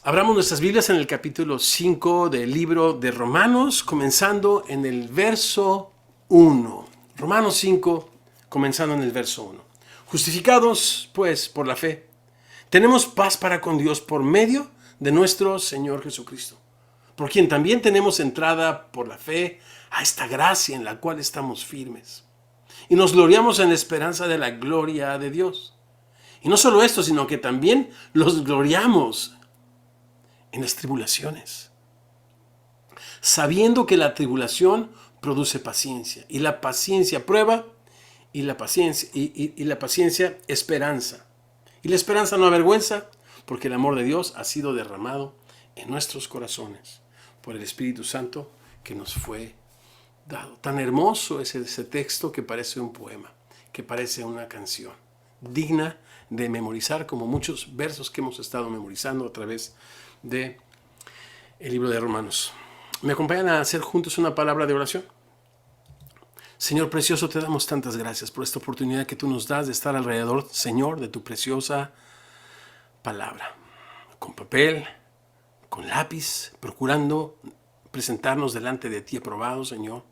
Abramos nuestras Biblias en el capítulo 5 del libro de Romanos, comenzando en el verso 1. Romanos 5, comenzando en el verso 1. Justificados, pues, por la fe, tenemos paz para con Dios por medio de nuestro Señor Jesucristo, por quien también tenemos entrada por la fe a esta gracia en la cual estamos firmes. Y nos gloriamos en la esperanza de la gloria de Dios. Y no solo esto, sino que también los gloriamos en las tribulaciones, sabiendo que la tribulación produce paciencia, y la paciencia prueba, y la paciencia esperanza. Y la esperanza no avergüenza, porque el amor de Dios ha sido derramado en nuestros corazones por el Espíritu Santo que nos fue dado. Tan hermoso es ese texto que parece un poema, que parece una canción, digna de memorizar, como muchos versos que hemos estado memorizando a través de el libro de Romanos. ¿Me acompañan a hacer juntos una palabra de oración? Señor precioso, te damos tantas gracias por esta oportunidad que tú nos das de estar alrededor, Señor, de tu preciosa palabra. Con papel, con lápiz, procurando presentarnos delante de ti aprobados, Señor,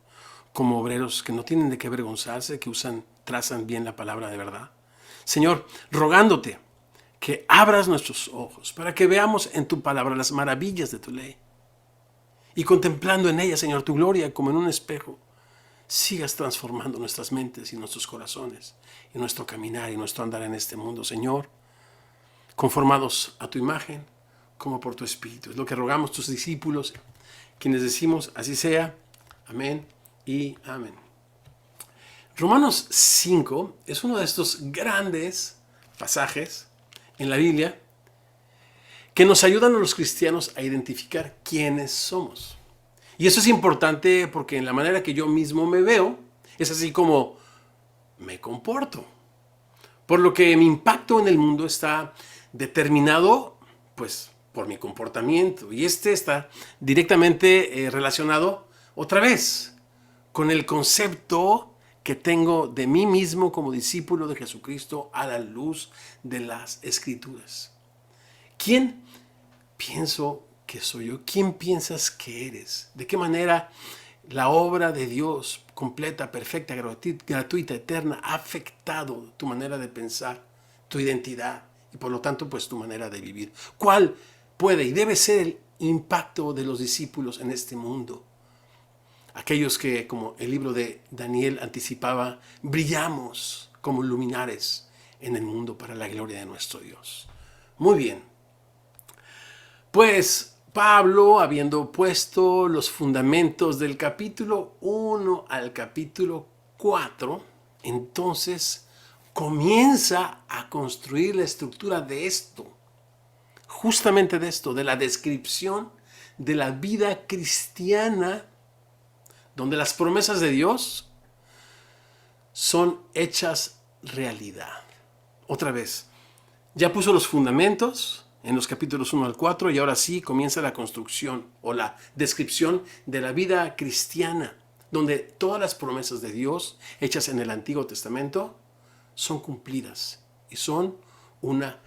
como obreros que no tienen de qué avergonzarse, que trazan bien la palabra de verdad. Señor, rogándote que abras nuestros ojos para que veamos en tu palabra las maravillas de tu ley. Y contemplando en ella, Señor, tu gloria como en un espejo, sigas transformando nuestras mentes y nuestros corazones, y nuestro caminar y nuestro andar en este mundo, Señor, conformados a tu imagen como por tu Espíritu. Es lo que rogamos tus discípulos, quienes decimos, así sea, amén y amén. Romanos 5 es uno de estos grandes pasajes en la Biblia que nos ayudan a los cristianos a identificar quiénes somos. Y eso es importante porque en la manera que yo mismo me veo, es así como me comporto. Por lo que mi impacto en el mundo está determinado, pues, por mi comportamiento. Y este está directamente relacionado, otra vez, con el concepto que tengo de mí mismo como discípulo de Jesucristo a la luz de las Escrituras. ¿Quién pienso que soy yo? ¿Quién piensas que eres? ¿De qué manera la obra de Dios, completa, perfecta, gratuita, eterna, ha afectado tu manera de pensar, tu identidad y por lo tanto pues tu manera de vivir? ¿Cuál puede y debe ser el impacto de los discípulos en este mundo? Aquellos que, como el libro de Daniel anticipaba, brillamos como luminares en el mundo para la gloria de nuestro Dios. Muy bien. Pues Pablo, habiendo puesto los fundamentos del capítulo 1 al capítulo 4, entonces comienza a construir la estructura de esto, justamente de esto, de la descripción de la vida cristiana, donde las promesas de Dios son hechas realidad. Otra vez, ya puso los fundamentos en los capítulos 1 al 4 y ahora sí comienza la construcción o la descripción de la vida cristiana, donde todas las promesas de Dios hechas en el Antiguo Testamento son cumplidas y son una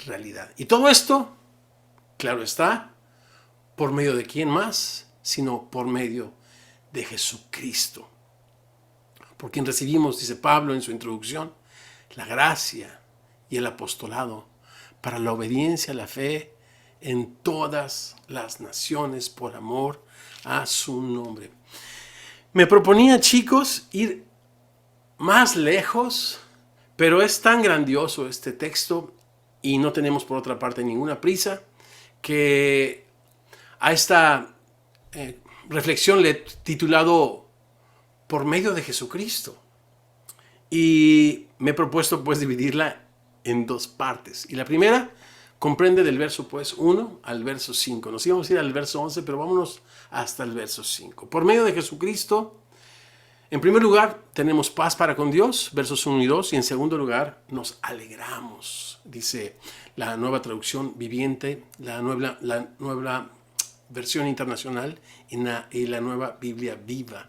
realidad. Y todo esto, claro está, ¿por medio de quién más? Sino por medio de Jesucristo, por quien recibimos, dice Pablo en su introducción, la gracia y el apostolado para la obediencia a la fe en todas las naciones por amor a su nombre. Me proponía, chicos, ir más lejos, pero es tan grandioso este texto y no tenemos por otra parte ninguna prisa que a esta reflexión le he titulado Por medio de Jesucristo. Y me he propuesto pues dividirla en dos partes. Y la primera comprende del verso pues 1 al verso 5. Nos íbamos a ir al verso 11, pero vámonos hasta el verso 5. Por medio de Jesucristo, en primer lugar, tenemos paz para con Dios, versos 1 y 2. Y en segundo lugar, nos alegramos, dice la nueva traducción viviente, la nueva versión internacional y la nueva Biblia viva.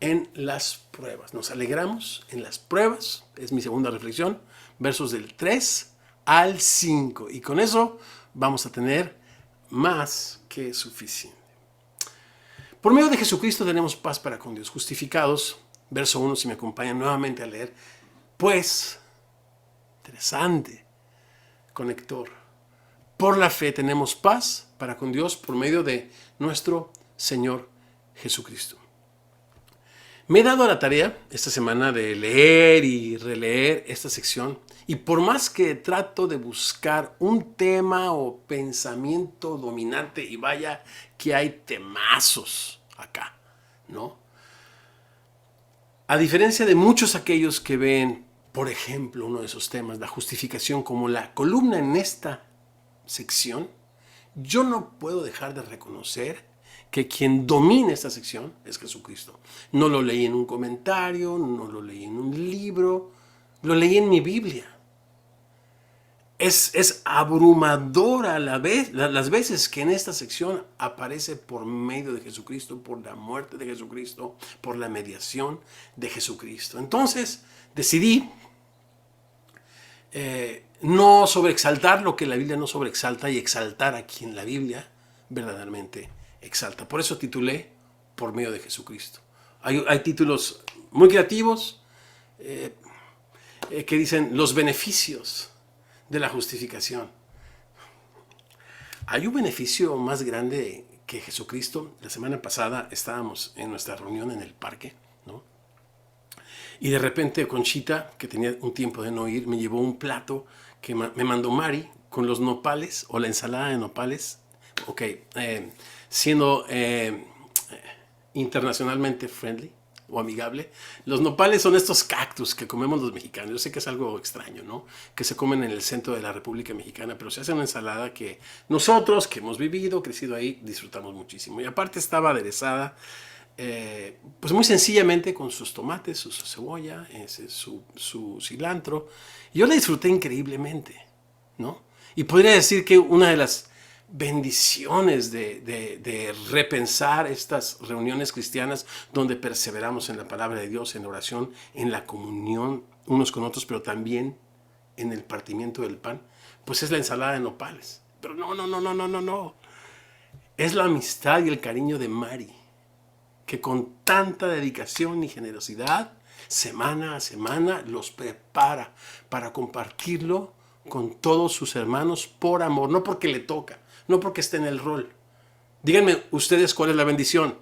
En las pruebas. Nos alegramos en las pruebas, es mi segunda reflexión, versos del 3 al 5. Y con eso vamos a tener más que suficiente. Por medio de Jesucristo tenemos paz para con Dios. Justificados, verso 1, si me acompañan nuevamente a leer. Pues, interesante, conector. Por la fe tenemos paz para con Dios por medio de nuestro Señor Jesucristo. Me he dado a la tarea esta semana de leer y releer esta sección, y por más que trato de buscar un tema o pensamiento dominante, y vaya que hay temazos acá, ¿no? A diferencia de muchos aquellos que ven, por ejemplo, uno de esos temas, la justificación, como la columna en esta sección, yo no puedo dejar de reconocer que quien domina esta sección es Jesucristo. No lo leí en un comentario, no lo leí en un libro, lo leí en mi Biblia. Es abrumadora las veces que en esta sección aparece por medio de Jesucristo, por la muerte de Jesucristo, por la mediación de Jesucristo. Entonces decidí no sobreexaltar lo que la Biblia no sobreexalta y exaltar a quien la Biblia verdaderamente exalta. Por eso titulé Por medio de Jesucristo. Hay títulos muy creativos que dicen los beneficios de la justificación. Hay un beneficio más grande que Jesucristo. La semana pasada estábamos en nuestra reunión en el parque, ¿no? Y de repente Conchita, que tenía un tiempo de no ir, me llevó un plato que me mandó Mari con los nopales o la ensalada de nopales. Ok, siendo internacionalmente friendly o amigable. Los nopales son estos cactus que comemos los mexicanos. Yo sé que es algo extraño, ¿no? Que se comen en el centro de la República Mexicana, pero se hace una ensalada que nosotros, que hemos vivido, crecido ahí, disfrutamos muchísimo. Y aparte estaba aderezada, pues muy sencillamente con sus tomates, su cebolla, su cilantro. Yo la disfruté increíblemente, ¿no? Y podría decir que una de las bendiciones de repensar estas reuniones cristianas donde perseveramos en la palabra de Dios, en la oración, en la comunión unos con otros, pero también en el partimiento del pan, pues es la ensalada de nopales. Pero no. Es la amistad y el cariño de Mari, que con tanta dedicación y generosidad, semana a semana, los prepara para compartirlo con todos sus hermanos por amor, no porque le toca, no porque esté en el rol. Díganme ustedes cuál es la bendición.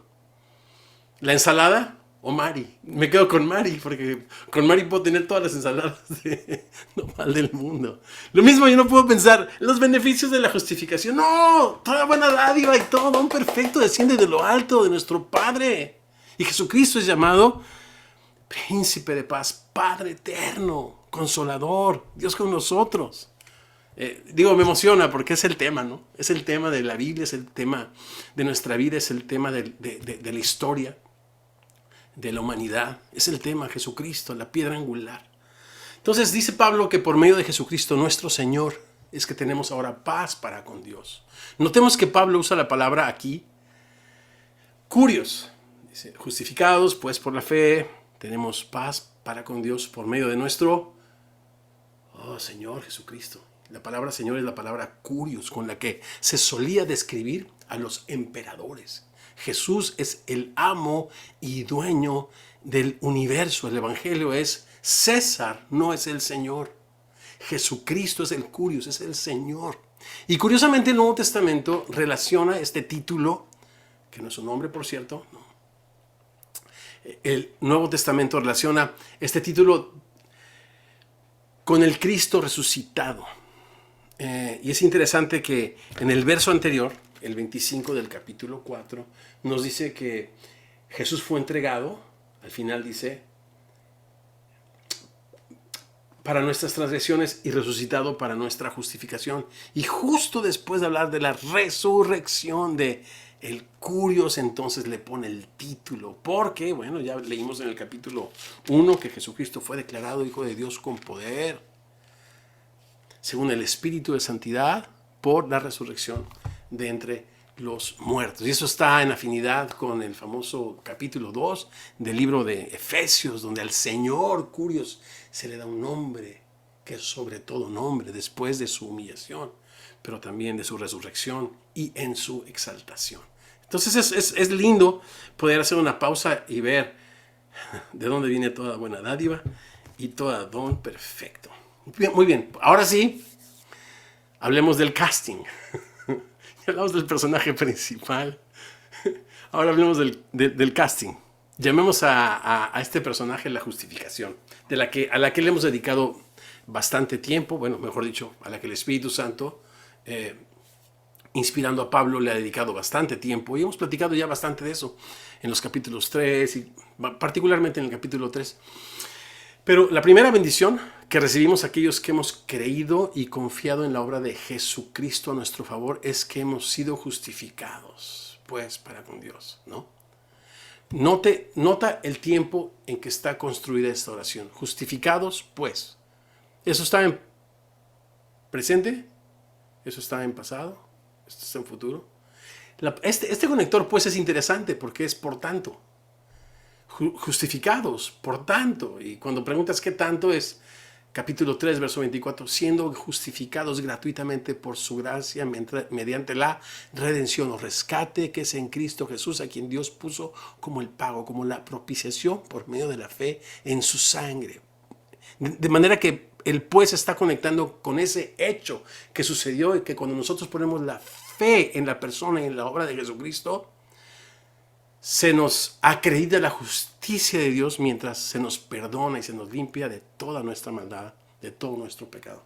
¿La ensalada o Mari? Me quedo con Mari, porque con Mari puedo tener todas las ensaladas de nopal del mundo. Lo mismo yo no puedo pensar los beneficios de la justificación. No, toda buena dádiva y todo don perfecto desciende de lo alto de nuestro Padre. Y Jesucristo es llamado Príncipe de paz, Padre eterno, Consolador, Dios con nosotros. Me emociona porque es el tema, ¿no? Es el tema de la Biblia, es el tema de nuestra vida, es el tema de la historia, de la humanidad. Es el tema Jesucristo, la piedra angular. Entonces dice Pablo que por medio de Jesucristo nuestro Señor es que tenemos ahora paz para con Dios. Notemos que Pablo usa la palabra aquí, curios. Dice, justificados pues por la fe, tenemos paz para con Dios por medio de nuestro Señor Jesucristo. La palabra Señor es la palabra curios, con la que se solía describir a los emperadores. Jesús es el amo y dueño del universo. El evangelio es César, no es el Señor. Jesucristo es el curios, es el Señor. Y curiosamente el Nuevo Testamento relaciona este título, que no es un nombre por cierto, no. El Nuevo Testamento relaciona este título con el Cristo resucitado. Y es interesante que en el verso anterior, el 25 del capítulo 4, nos dice que Jesús fue entregado, al final dice, para nuestras transgresiones y resucitado para nuestra justificación. Y justo después de hablar de la resurrección de el curios, entonces le pone el título, porque, bueno, ya leímos en el capítulo 1 que Jesucristo fue declarado Hijo de Dios con poder, según el Espíritu de Santidad, por la resurrección de entre los muertos. Y eso está en afinidad con el famoso capítulo 2 del libro de Efesios, donde al Señor curios se le da un nombre que es sobre todo nombre después de su humillación. pero también de su resurrección y en su exaltación. Entonces es lindo poder hacer una pausa y ver de dónde viene toda buena dádiva y todo don perfecto. Muy bien, ahora sí, hablemos del casting. Ya hablamos del personaje principal. Ahora hablemos del casting. Llamemos a este personaje la justificación, a la que le hemos dedicado bastante tiempo, bueno, mejor dicho, a la que el Espíritu Santo, inspirando a Pablo, le ha dedicado bastante tiempo. Y hemos platicado ya bastante de eso en los capítulos 3 y particularmente en el capítulo 3. Pero la primera bendición que recibimos aquellos que hemos creído y confiado en la obra de Jesucristo a nuestro favor es que hemos sido justificados, pues, para con Dios, ¿no? Nota el tiempo en que está construida esta oración. Justificados, pues. Eso está en presente, eso está en pasado, esto está en futuro. Este conector, pues, es interesante porque es por tanto. Justificados, por tanto. Y cuando preguntas qué tanto es, capítulo 3, verso 24, siendo justificados gratuitamente por su gracia mediante la redención o rescate que es en Cristo Jesús, a quien Dios puso como el pago, como la propiciación por medio de la fe en su sangre. De manera que el pues está conectando con ese hecho que sucedió y que cuando nosotros ponemos la fe en la persona y en la obra de Jesucristo, se nos acredita la justicia de Dios mientras se nos perdona y se nos limpia de toda nuestra maldad, de todo nuestro pecado.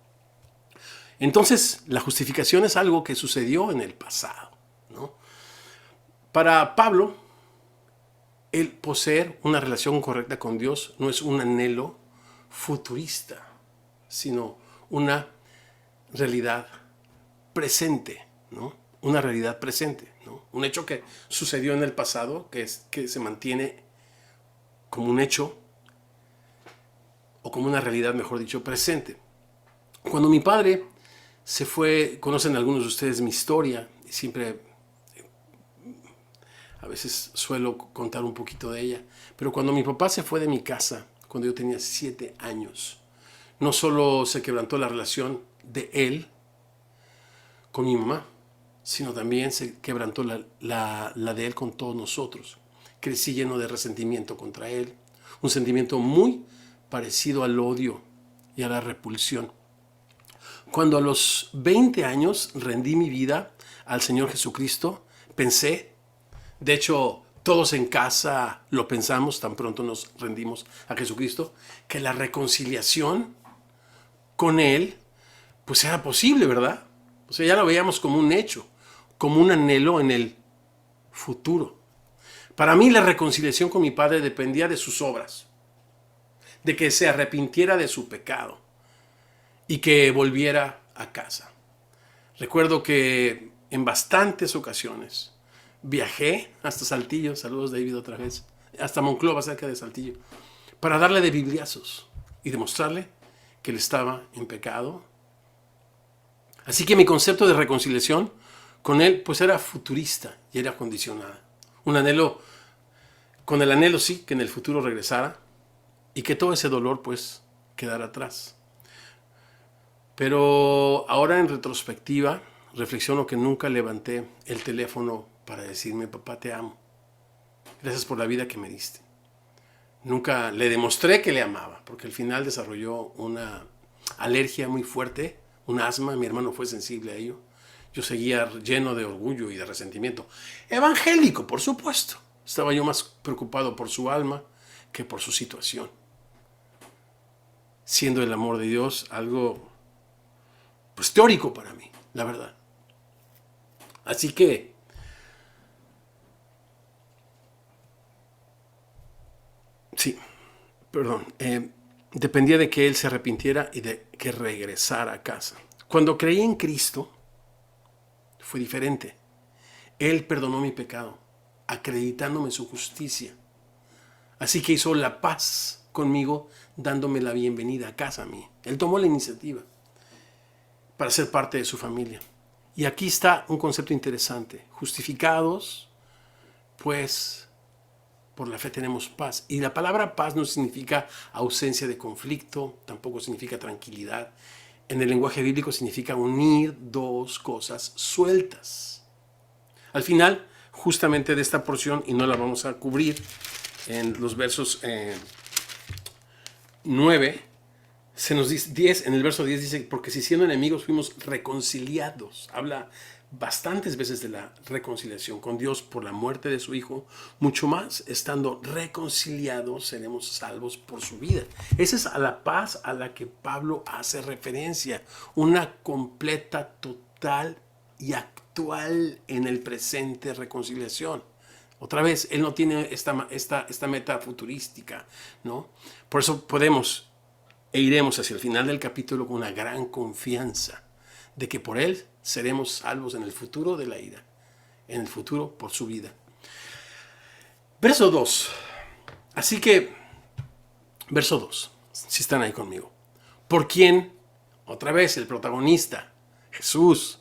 Entonces, la justificación es algo que sucedió en el pasado, ¿no? Para Pablo, el poseer una relación correcta con Dios no es un anhelo futurista, sino una realidad presente, ¿no? Una realidad presente, ¿no? Un hecho que sucedió en el pasado, que se mantiene como un hecho, o como una realidad, mejor dicho, presente. Cuando mi padre se fue, conocen algunos de ustedes mi historia, y siempre, a veces suelo contar un poquito de ella, pero cuando mi papá se fue de mi casa, cuando yo tenía 7 años, no solo se quebrantó la relación de él con mi mamá, sino también se quebrantó la de él con todos nosotros. Crecí lleno de resentimiento contra él, un sentimiento muy parecido al odio y a la repulsión. Cuando a los 20 años rendí mi vida al Señor Jesucristo, pensé, de hecho todos en casa lo pensamos, tan pronto nos rendimos a Jesucristo, que la reconciliación con Él pues era posible, ¿verdad? O sea, ya lo veíamos como un hecho, como un anhelo en el futuro. Para mí la reconciliación con mi padre dependía de sus obras, de que se arrepintiera de su pecado y que volviera a casa. Recuerdo que en bastantes ocasiones viajé hasta Saltillo, saludos David otra vez, hasta Monclova, cerca de Saltillo, para darle de bibliazos y demostrarle que él estaba en pecado. Así que mi concepto de reconciliación con él pues era futurista y era condicionada. Un anhelo, con el anhelo sí, que en el futuro regresara y que todo ese dolor pues quedara atrás. Pero ahora en retrospectiva reflexiono que nunca levanté el teléfono para decirme, papá, te amo. Gracias por la vida que me diste. Nunca le demostré que le amaba, porque al final desarrolló una alergia muy fuerte, un asma, mi hermano fue sensible a ello. Yo seguía lleno de orgullo y de resentimiento. Evangélico, por supuesto. Estaba yo más preocupado por su alma que por su situación. Siendo el amor de Dios algo pues teórico para mí, la verdad. Así que sí, perdón, dependía de que él se arrepintiera y de que regresara a casa. Cuando creí en Cristo, fue diferente. Él perdonó mi pecado, acreditándome su justicia. Así que hizo la paz conmigo, dándome la bienvenida a casa a mí. Él tomó la iniciativa para ser parte de su familia. Y aquí está un concepto interesante. Justificados, pues por la fe tenemos paz. Y la palabra paz no significa ausencia de conflicto, tampoco significa tranquilidad. en el lenguaje bíblico significa unir dos cosas sueltas. Al final, justamente de esta porción, y no la vamos a cubrir, en los versos 9, se nos dice 10, en el verso 10 dice, porque si siendo enemigos fuimos reconciliados. Habla bastantes veces de la reconciliación con Dios por la muerte de su Hijo, mucho más estando reconciliados seremos salvos por su vida. Esa es a la paz a la que Pablo hace referencia, una completa, total y actual en el presente reconciliación. Otra vez, él no tiene esta meta futurística, ¿no? Por eso podemos e iremos hacia el final del capítulo con una gran confianza de que por él seremos salvos en el futuro de la ira, en el futuro por su vida. Verso 2. Así que, verso 2, si están ahí conmigo. Por quien, otra vez el protagonista, Jesús,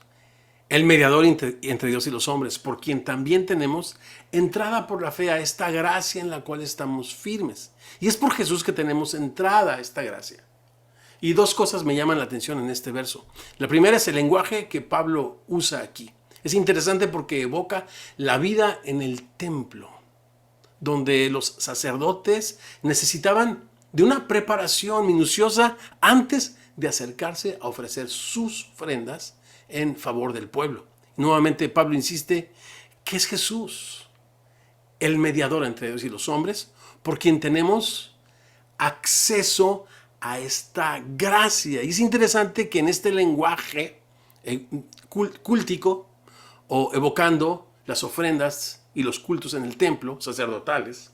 el mediador entre Dios y los hombres, por quien también tenemos entrada por la fe a esta gracia en la cual estamos firmes. Y es por Jesús que tenemos entrada a esta gracia. Y dos cosas me llaman la atención en este verso. La primera es el lenguaje que Pablo usa aquí. Es interesante porque evoca la vida en el templo, donde los sacerdotes necesitaban de una preparación minuciosa antes de acercarse a ofrecer sus ofrendas en favor del pueblo. Nuevamente Pablo insiste que es Jesús, el mediador entre Dios y los hombres, por quien tenemos acceso a esta gracia. Y es interesante que en este lenguaje cultico o evocando las ofrendas y los cultos en el templo sacerdotales,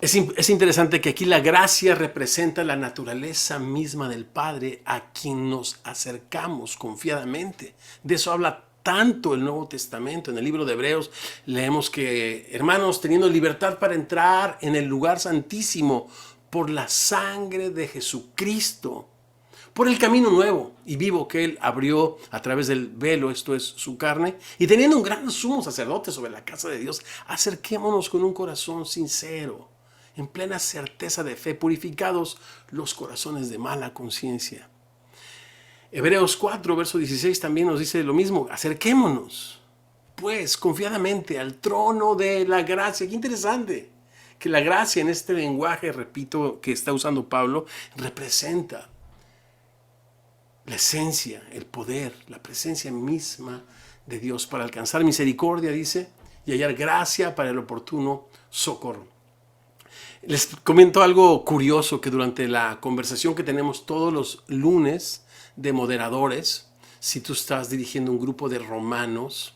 es interesante que aquí la gracia representa la naturaleza misma del Padre a quien nos acercamos confiadamente. De eso habla tanto el Nuevo Testamento. En el libro de Hebreos leemos que, hermanos, teniendo libertad para entrar en el lugar santísimo por la sangre de Jesucristo, por el camino nuevo y vivo que Él abrió a través del velo, esto es su carne, y teniendo un gran sumo sacerdote sobre la casa de Dios, acerquémonos con un corazón sincero, en plena certeza de fe, purificados los corazones de mala conciencia. Hebreos 4, verso 16 también nos dice lo mismo, acerquémonos, pues, confiadamente al trono de la gracia. Qué interesante que la gracia en este lenguaje, repito, que está usando Pablo, representa la esencia, el poder, la presencia misma de Dios para alcanzar misericordia, dice, y hallar gracia para el oportuno socorro. Les comento algo curioso que durante la conversación que tenemos todos los lunes de moderadores, si tú estás dirigiendo un grupo de romanos,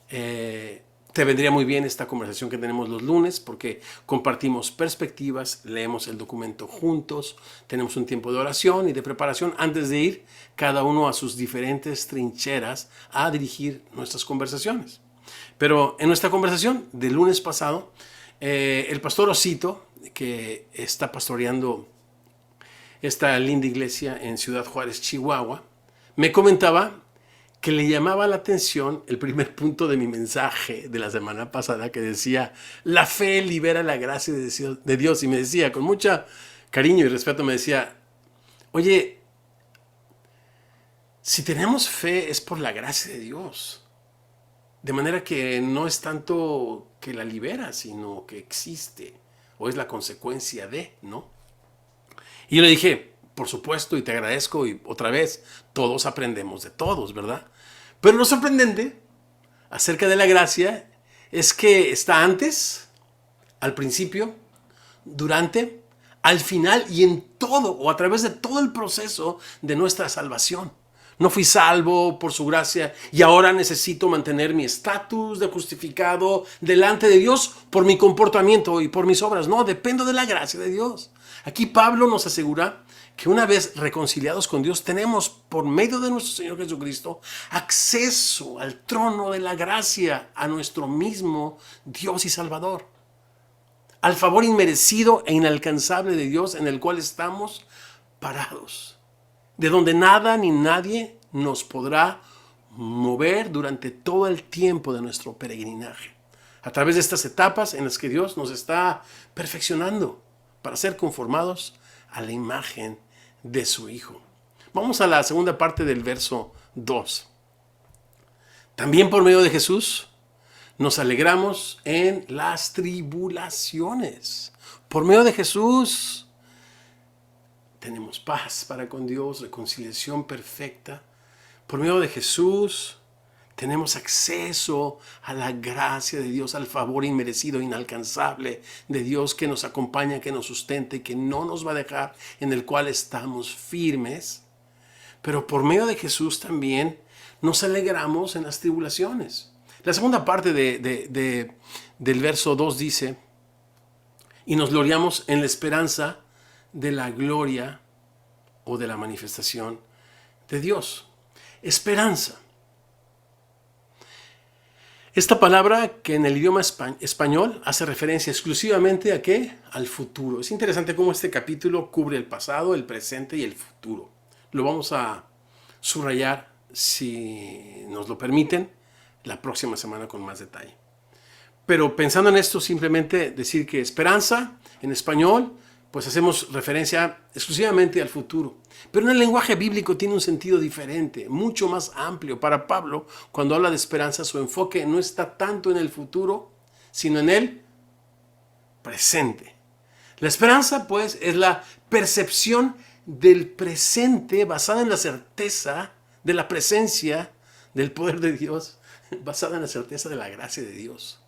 te vendría muy bien esta conversación que tenemos los lunes porque compartimos perspectivas, leemos el documento juntos, tenemos un tiempo de oración y de preparación antes de ir cada uno a sus diferentes trincheras a dirigir nuestras conversaciones. Pero en nuestra conversación del lunes pasado, el pastor Osito, que está pastoreando esta linda iglesia en Ciudad Juárez, Chihuahua, me comentaba que le llamaba la atención el primer punto de mi mensaje de la semana pasada que decía, la fe libera la gracia de Dios. Y me decía, con mucho cariño y respeto, me decía, oye, si tenemos fe es por la gracia de Dios. De manera que no es tanto que la libera, sino que existe, o es la consecuencia de, ¿no? Y yo le dije, por supuesto, y te agradezco, y otra vez, todos aprendemos de todos, ¿verdad? Pero lo sorprendente acerca de la gracia es que está antes, al principio, durante, al final y en todo, o a través de todo el proceso de nuestra salvación. No fui salvo por su gracia y ahora necesito mantener mi estatus de justificado delante de Dios por mi comportamiento y por mis obras. No, dependo de la gracia de Dios. Aquí Pablo nos asegura que una vez reconciliados con Dios tenemos por medio de nuestro Señor Jesucristo acceso al trono de la gracia, a nuestro mismo Dios y Salvador, al favor inmerecido e inalcanzable de Dios en el cual estamos parados, de donde nada ni nadie nos podrá mover durante todo el tiempo de nuestro peregrinaje. A través de estas etapas en las que Dios nos está perfeccionando para ser conformados a la imagen de su Hijo. Vamos a la segunda parte del verso 2. También por medio de Jesús nos alegramos en las tribulaciones. Por medio de Jesús tenemos paz para con Dios, reconciliación perfecta. Por medio de Jesús tenemos acceso a la gracia de Dios, al favor inmerecido, inalcanzable de Dios que nos acompaña, que nos sustenta y que no nos va a dejar, en el cual estamos firmes. Pero por medio de Jesús también nos alegramos en las tribulaciones. La segunda parte del verso 2 dice, y nos gloriamos en la esperanza de la gloria o de la manifestación de Dios. Esperanza. Esta palabra que en el idioma español hace referencia exclusivamente ¿a qué? Al futuro. Es interesante cómo este capítulo cubre el pasado, el presente y el futuro. Lo vamos a subrayar, si nos lo permiten, la próxima semana con más detalle. Pero pensando en esto, simplemente decir que esperanza en español, pues hacemos referencia exclusivamente al futuro. Pero en el lenguaje bíblico tiene un sentido diferente, mucho más amplio. Para Pablo, cuando habla de esperanza, su enfoque no está tanto en el futuro, sino en el presente. La esperanza, pues, es la percepción del presente basada en la certeza de la presencia del poder de Dios, basada en la certeza de la gracia de Dios.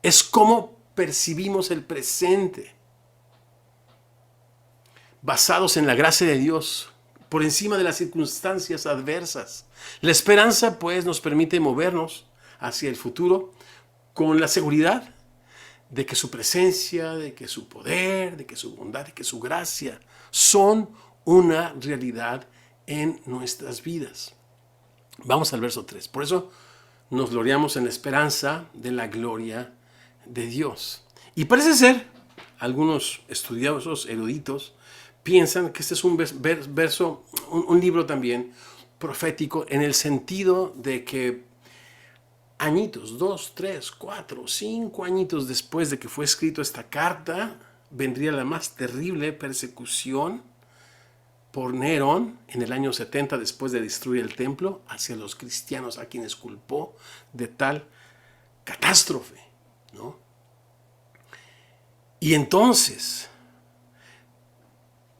Es cómo percibimos el presente, basados en la gracia de Dios, por encima de las circunstancias adversas. La esperanza, pues, nos permite movernos hacia el futuro con la seguridad de que su presencia, de que su poder, de que su bondad, de que su gracia son una realidad en nuestras vidas. Vamos al verso 3. Por eso nos gloriamos en la esperanza de la gloria de Dios. Y parece ser, algunos estudiosos, eruditos, piensan que este es un verso, un libro también profético, en el sentido de que añitos, 2, 3, 4, 5 añitos después de que fue escrito esta carta, vendría la más terrible persecución por Nerón en el año 70 después de destruir el templo hacia los cristianos a quienes culpó de tal catástrofe, ¿no? Y entonces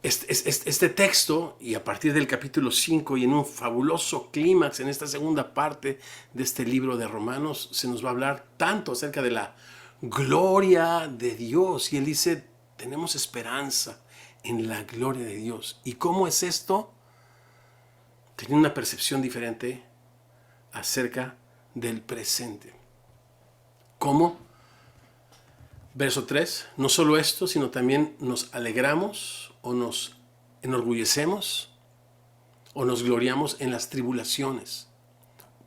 este texto, y a partir del capítulo 5 y en un fabuloso clímax en esta segunda parte de este libro de Romanos, se nos va a hablar tanto acerca de la gloria de Dios. Y él dice, tenemos esperanza en la gloria de Dios. ¿Y cómo es esto? Tener una percepción diferente acerca del presente. ¿Cómo? Verso 3, no solo esto, sino también nos alegramos o nos enorgullecemos o nos gloriamos en las tribulaciones,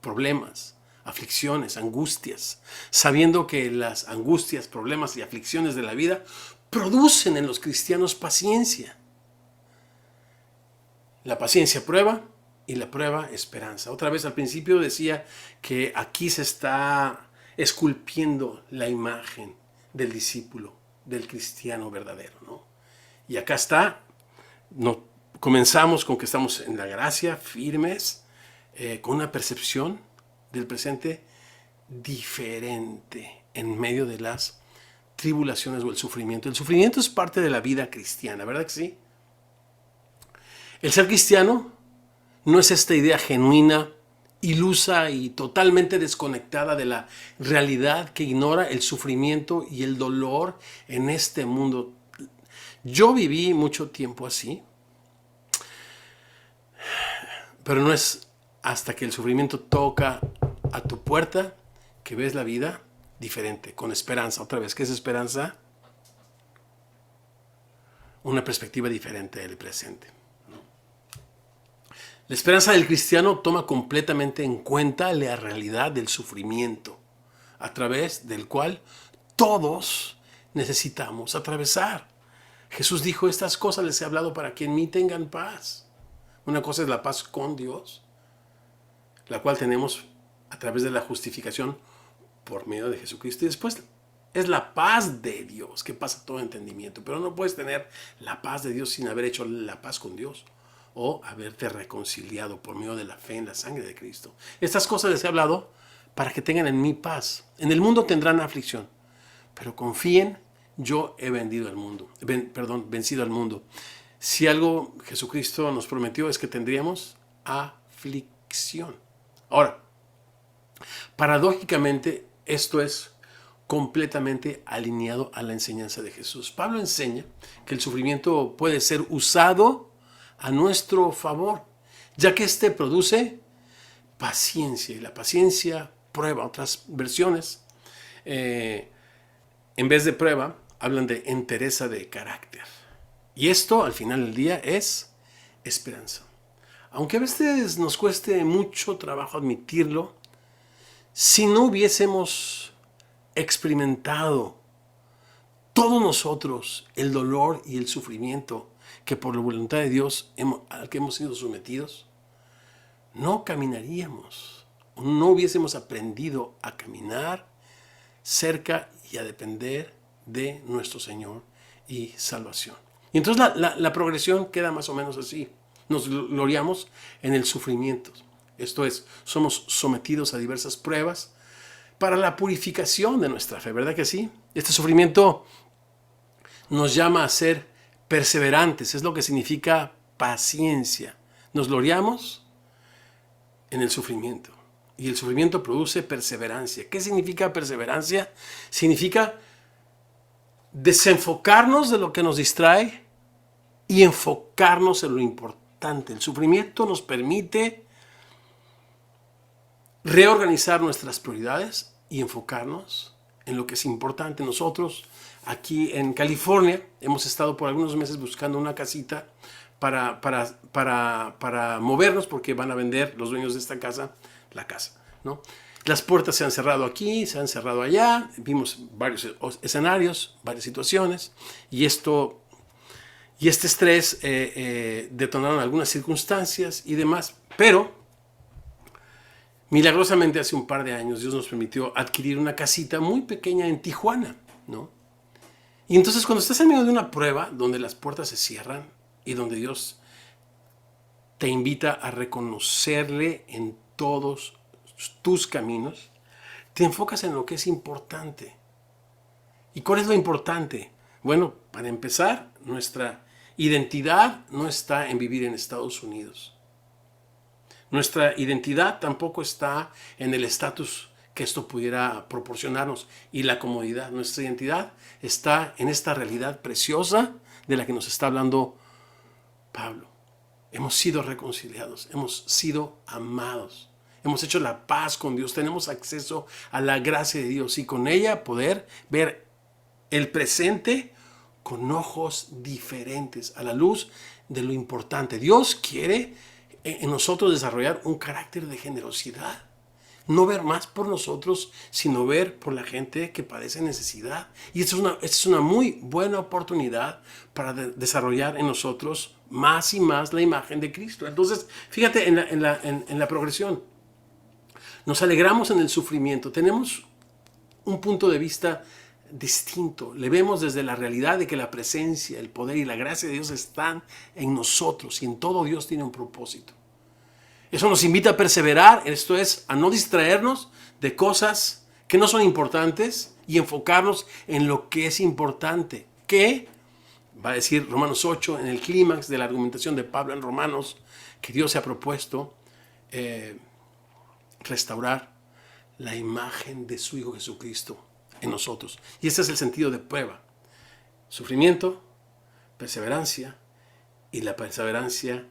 problemas, aflicciones, angustias, sabiendo que las angustias, problemas y aflicciones de la vida producen en los cristianos paciencia. La paciencia prueba y la prueba esperanza. Otra vez al principio decía que aquí se está esculpiendo la imagen del discípulo, del cristiano verdadero, ¿no? Y acá está, comenzamos con que estamos en la gracia, firmes, con una percepción del presente diferente en medio de las tribulaciones o el sufrimiento. El sufrimiento es parte de la vida cristiana, ¿verdad que sí? El ser cristiano no es esta idea genuina, ilusa y totalmente desconectada de la realidad que ignora el sufrimiento y el dolor en este mundo. Yo viví mucho tiempo así, pero no es hasta que el sufrimiento toca a tu puerta que ves la vida diferente, con esperanza. Otra vez, ¿qué es esperanza? Una perspectiva diferente del presente. La esperanza del cristiano toma completamente en cuenta la realidad del sufrimiento, a través del cual todos necesitamos atravesar. Jesús dijo, estas cosas les he hablado para que en mí tengan paz. Una cosa es la paz con Dios, la cual tenemos a través de la justificación por medio de Jesucristo. Y después Es la paz de Dios que pasa todo entendimiento. Pero no puedes tener la paz de Dios sin haber hecho la paz con Dios o haberte reconciliado por medio de la fe en la sangre de Cristo. Estas cosas les he hablado para que tengan en mí paz. En el mundo tendrán aflicción, pero confíen, yo he vencido al mundo. Vencido al mundo. Si algo Jesucristo nos prometió es que tendríamos aflicción. Ahora, paradójicamente, esto es completamente alineado a la enseñanza de Jesús. Pablo enseña que el sufrimiento puede ser usado a nuestro favor, ya que éste produce paciencia, y la paciencia prueba. Otras versiones, en vez de prueba, hablan de entereza de carácter. Y esto, al final del día, es esperanza. Aunque a veces nos cueste mucho trabajo admitirlo, si no hubiésemos experimentado todos nosotros el dolor y el sufrimiento que por la voluntad de Dios al que hemos sido sometidos, no caminaríamos, no hubiésemos aprendido a caminar cerca y a depender de nuestro Señor y salvación. Y entonces la progresión queda más o menos así. Nos gloriamos en el sufrimiento. Esto es, somos sometidos a diversas pruebas para la purificación de nuestra fe, ¿verdad que sí? Este sufrimiento nos llama a ser perseverantes, es lo que significa paciencia. Nos gloriamos en el sufrimiento y el sufrimiento produce perseverancia. ¿Qué significa perseverancia? Significa desenfocarnos de lo que nos distrae y enfocarnos en lo importante. El sufrimiento nos permite reorganizar nuestras prioridades y enfocarnos en lo que es importante. Nosotros aquí en California hemos estado por algunos meses buscando una casita para movernos, porque van a vender los dueños de esta casa la casa, ¿no? Las puertas se han cerrado aquí, se han cerrado allá, vimos varios escenarios, varias situaciones, y este estrés detonaron algunas circunstancias y demás, pero milagrosamente hace un par de años Dios nos permitió adquirir una casita muy pequeña en Tijuana, ¿no? Y entonces cuando estás en medio de una prueba donde las puertas se cierran y donde Dios te invita a reconocerle en todos tus caminos, te enfocas en lo que es importante. ¿Y cuál es lo importante? Bueno, para empezar, nuestra identidad no está en vivir en Estados Unidos. Nuestra identidad tampoco está en el estatus que esto pudiera proporcionarnos y la comodidad. Nuestra identidad está en esta realidad preciosa de la que nos está hablando Pablo. Hemos sido reconciliados, hemos sido amados, hemos hecho la paz con Dios, tenemos acceso a la gracia de Dios y con ella poder ver el presente con ojos diferentes, a la luz de lo importante. Dios quiere en nosotros desarrollar un carácter de generosidad. No ver más por nosotros, sino ver por la gente que padece necesidad. Y esta es una muy buena oportunidad para desarrollar en nosotros más y más la imagen de Cristo. Entonces, fíjate en la progresión. Nos alegramos en el sufrimiento. Tenemos un punto de vista distinto. Le vemos desde la realidad de que la presencia, el poder y la gracia de Dios están en nosotros y en todo Dios tiene un propósito. Eso nos invita a perseverar, esto es, a no distraernos de cosas que no son importantes y enfocarnos en lo que es importante. Que, va a decir Romanos 8, en el clímax de la argumentación de Pablo en Romanos, que Dios se ha propuesto restaurar la imagen de su Hijo Jesucristo en nosotros. Y ese es el sentido de prueba. Sufrimiento, perseverancia, y la perseverancia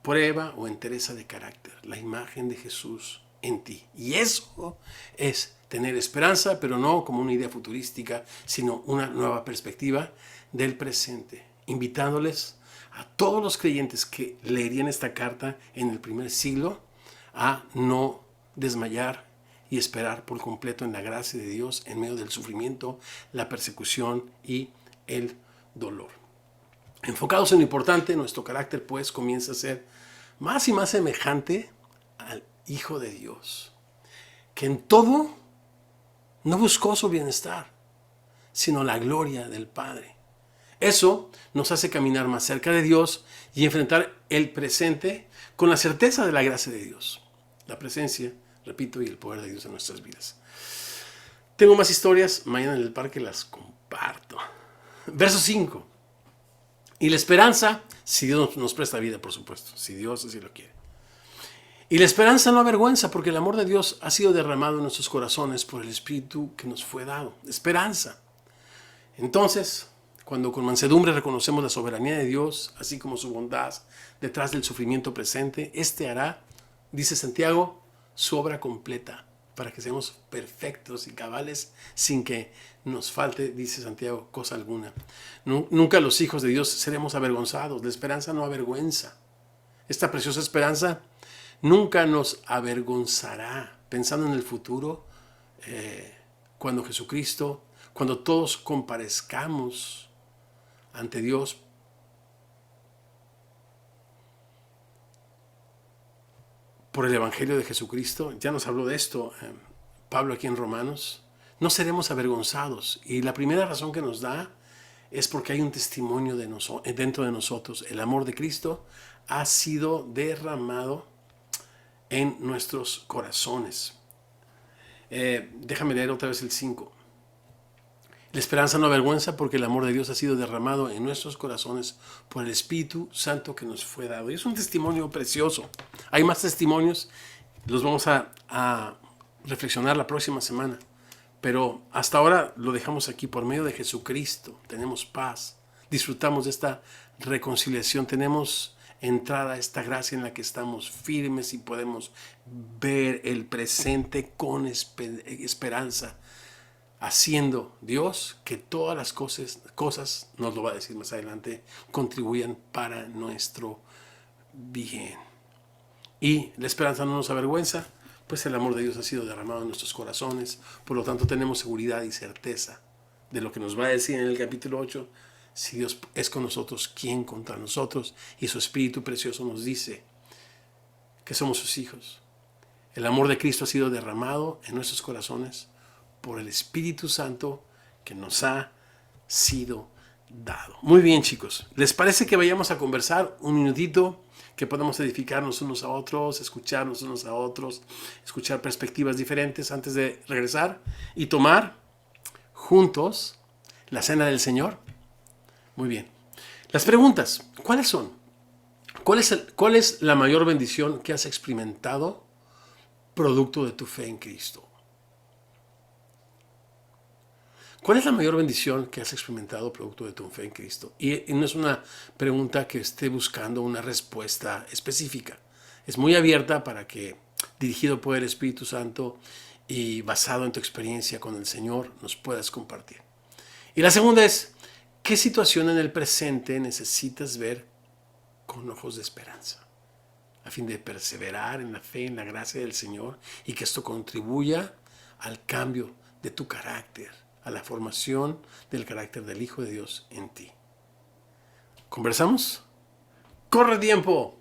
prueba o entereza de carácter, la imagen de Jesús en ti. Y eso es tener esperanza, pero no como una idea futurística, sino una nueva perspectiva del presente, invitándoles a todos los creyentes que leerían esta carta en el primer siglo a no desmayar y esperar por completo en la gracia de Dios en medio del sufrimiento, la persecución y el dolor. Enfocados en lo importante, nuestro carácter pues comienza a ser más y más semejante al Hijo de Dios, que en todo no buscó su bienestar, sino la gloria del Padre. Eso nos hace caminar más cerca de Dios y enfrentar el presente con la certeza de la gracia de Dios. La presencia, repito, y el poder de Dios en nuestras vidas. Tengo más historias, mañana en el parque las comparto. Verso 5. Y la esperanza, si Dios nos presta vida, por supuesto, si Dios así lo quiere. Y la esperanza no avergüenza, porque el amor de Dios ha sido derramado en nuestros corazones por el Espíritu que nos fue dado. Esperanza. Entonces, cuando con mansedumbre reconocemos la soberanía de Dios, así como su bondad detrás del sufrimiento presente, este hará, dice Santiago, su obra completa, para que seamos perfectos y cabales sin que nos falte, dice Santiago, cosa alguna. Nunca los hijos de Dios seremos avergonzados. La esperanza no avergüenza. Esta preciosa esperanza nunca nos avergonzará. Pensando en el futuro, cuando Jesucristo, cuando todos comparezcamos ante Dios por el Evangelio de Jesucristo, ya nos habló de esto Pablo aquí en Romanos, no seremos avergonzados. Y la primera razón que nos da es porque hay un testimonio dentro de nosotros. El amor de Cristo ha sido derramado en nuestros corazones. Déjame leer otra vez el 5. La esperanza no avergüenza, porque el amor de Dios ha sido derramado en nuestros corazones por el Espíritu Santo que nos fue dado. Y es un testimonio precioso. Hay más testimonios, los vamos a reflexionar la próxima semana. Pero hasta ahora lo dejamos aquí. Por medio de Jesucristo tenemos paz, disfrutamos de esta reconciliación, tenemos entrada a esta gracia en la que estamos firmes y podemos ver el presente con esperanza, haciendo Dios que todas las cosas, nos lo va a decir más adelante, contribuyan para nuestro bien. Y la esperanza no nos avergüenza, pues el amor de Dios ha sido derramado en nuestros corazones. Por lo tanto, tenemos seguridad y certeza de lo que nos va a decir en el capítulo 8. Si Dios es con nosotros, ¿quién contra nosotros? Y su Espíritu precioso nos dice que somos sus hijos. El amor de Cristo ha sido derramado en nuestros corazones por el Espíritu Santo que nos ha sido dado. Muy bien, chicos. ¿Les parece que vayamos a conversar un minutito? Que podamos edificarnos unos a otros, escucharnos unos a otros, escuchar perspectivas diferentes antes de regresar y tomar juntos la cena del Señor. Muy bien. Las preguntas, ¿cuáles son? ¿Cuál es la mayor bendición que has experimentado producto de tu fe en Cristo? ¿Cuál es la mayor bendición que has experimentado producto de tu fe en Cristo? Y no es una pregunta que esté buscando una respuesta específica. Es muy abierta para que, dirigido por el Espíritu Santo y basado en tu experiencia con el Señor, nos puedas compartir. Y la segunda es, ¿qué situación en el presente necesitas ver con ojos de esperanza? A fin de perseverar en la fe, en la gracia del Señor, y que esto contribuya al cambio de tu carácter, a la formación del carácter del Hijo de Dios en ti. ¿Conversamos? ¡Corre tiempo!